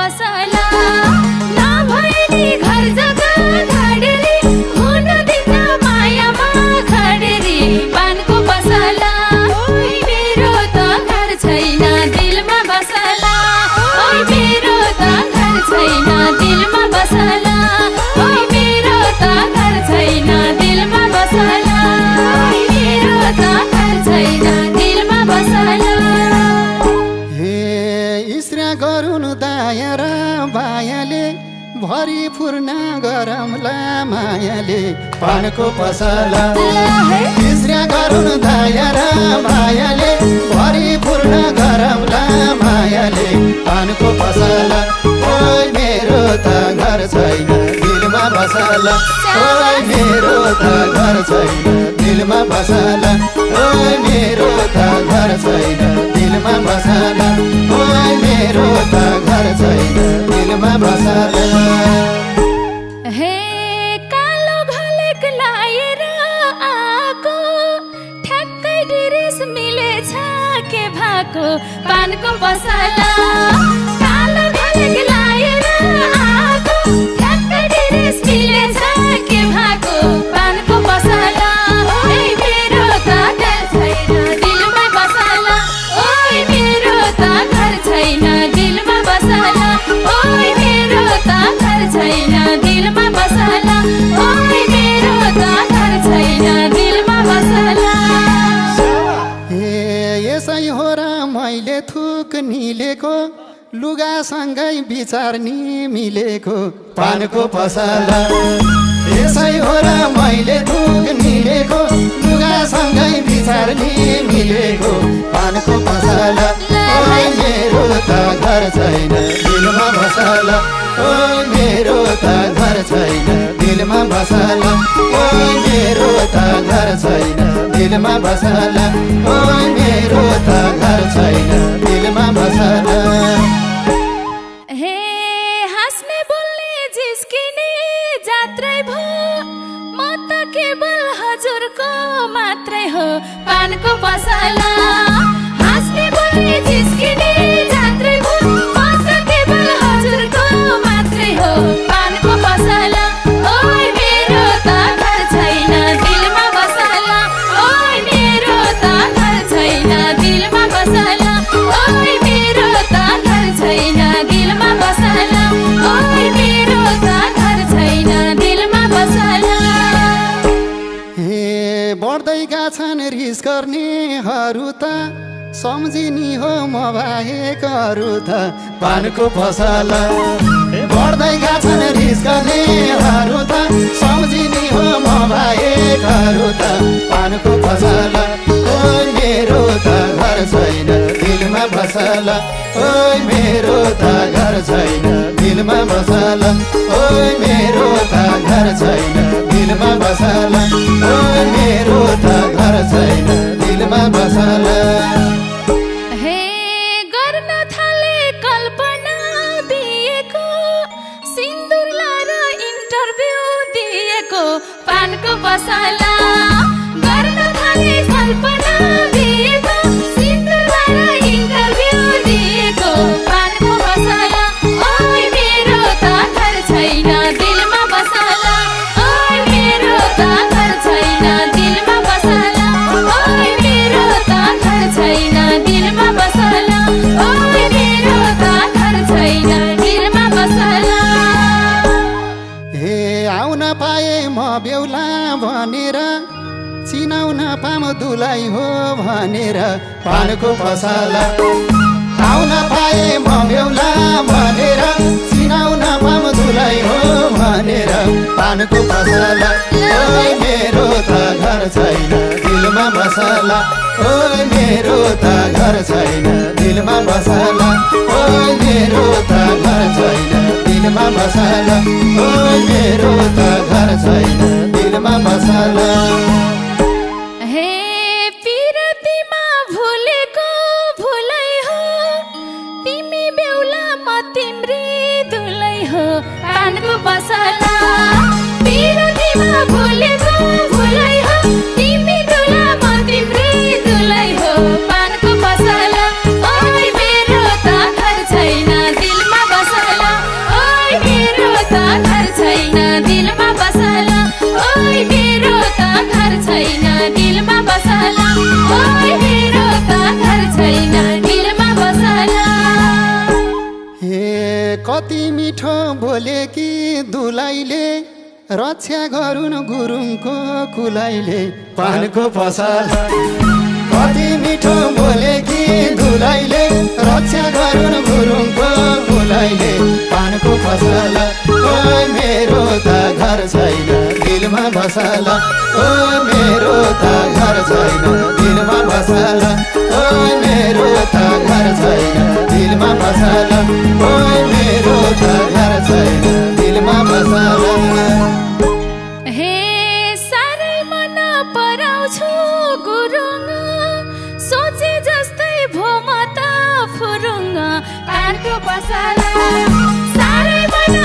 पसला नभएनी घर जग्गा खडेरी हुन दिन्न मायामा खडेरी पानको पसला ओइ मेरो त घर छैन दिलमा बसला ओइ मेरो त घर छैन दिलमा बसला ओइ मेरो त घर छैन दिलमा बसला ओइ मेरो त घर छैन दिलमा बसला गरुन दाया र बायाले भरि पूर्ण गरमला मायाले पानको पसला इस्रा गरुन दाया र बायाले भरि पूर्ण गरमला मायाले पानको पसला ओइ मेरो त घर छैन दिलमा बसला ओइ मेरो त घर छैन दिलमा बसला ओइ मेरो त घर छैन दिलमा बसला ओइ मेरो त घर छैन दिलमा बसला हे कालो घलेक लाएर आको ठ्याक्कै ड्रेस मिलेछ के भएको पानको पसला कालो घलेक लाएर आको ठ्याक्कै ड्रेस मिलेछ के भएको पानको पसला ओइ मेरो त घर छैन दिलमा बसला ओइ मेरो त घर छैन दिलमा बसला ओइ मेरो त घर छैन दिलमा बसला ओइ मेरो त घर छैन दिलमा बसला यसै हो र मैले थुक निलेको लुगासँगै विचार नि मिलेको पानको पसला यसै हो र मैले थुक निलेको लुगासँगै विचार नि मिलेको पानको पसला ओइ मेरो त घर छैन दिलमा बसला ओइ मेरो त घर छैन दिलमा बसला ओइ मेरो त घर छैन दिलमा बसला ओइ मेरो त घर छैन दिलमा बसला हे हाँस्ने बोल्ने जिस्किने जात्रै भो म त केवल हजुरको मात्रै हो पानको पसला हाँस्ने बोल्ने जिस्किने जात्रै भो म त केवल हजुरको मात्रै हो पानको पसला ओइ मेरो त घर छैन दिलमा बसला ओइ मेरो त घर छैन दिलमा बसला ओइ मेरो त घर छैन दिलमा बसला ओइ मेरो त घर छैन दिलमा बसला हे बढ्दैका छन् रिस गर्नेहरू त सम्झिनी हो म बाहेकहरू त पानको पसला बढ्दैका छन् रिस गर्नेहरू त सम्झिनी हो म बाहेकहरू त पानको पसला ओइ मेरो त घर छैन दिलमा बसला ओइ मेरो त घर छैन दिलमा बसला ओइ मेरो त घर छैन दिलमा बसला ओइ मेरो त घर छैन दिलमा बसला हे गर्न थाले कल्पना बिएको सिन्दुर लाएर इन्टरभ्यू दिएको पानको पसला गर्न थाले कल्पना बिएको सिन्दुर लाएर इन्टरभ्यू दिएको पानको पसला ओइ मेरो त घर छैन दिलमा बसला ओइ मेरो त घर छैन दिलमा बसला ओइ मेरो त घर छैन दिलमा बसला ओइ मेरो त घर छैन दिलमा बसला हे आउन पाए म बेहुला भनेर चिनाउन पाम दुलाई हो भनेर पानको पसला आउन पाए म बेहुला भनेर चिनाउन पाम दुलाई हो भनेर पानको पसला ओइ मेरो त घर छैन दिलमा बसला ओइ मेरो त घर छैन दिलमा बसला ओइ मेरो त घर छैन दिलमा बसला ओइ मेरो त घर छैन दिलमा बसला हे पिरतीमा भुलेको भुलै हो तिमी बेहुला म तिम्री दुलै हो पानको पसला पिरतीमा भुलेको भुलै हो तिमी दुला म तिम्री दुलै हो पानको पसला ओइ मेरो त घर छैन दिलमा बसला बोले कि दुलाइले रक्षा गरून् गुरुङको कुलाइले पानको पसला कति मिठो बोले कि दुलाइले रक्षा गरून् गुरुङको कुलाइले पानको पसला ओ मेरो त घर छैन दिलमा बसला ओ मेरो त घर छैन दिलमा बसला ओ मेरो त घर छैन दिलमा बसला ओ मेरो त घर छैन दिलमा बसला हे साह्रै मन पराउँछु गुरुङ सोचे जस्तै भो म त फुरुङ पानको पसला साह्रै मन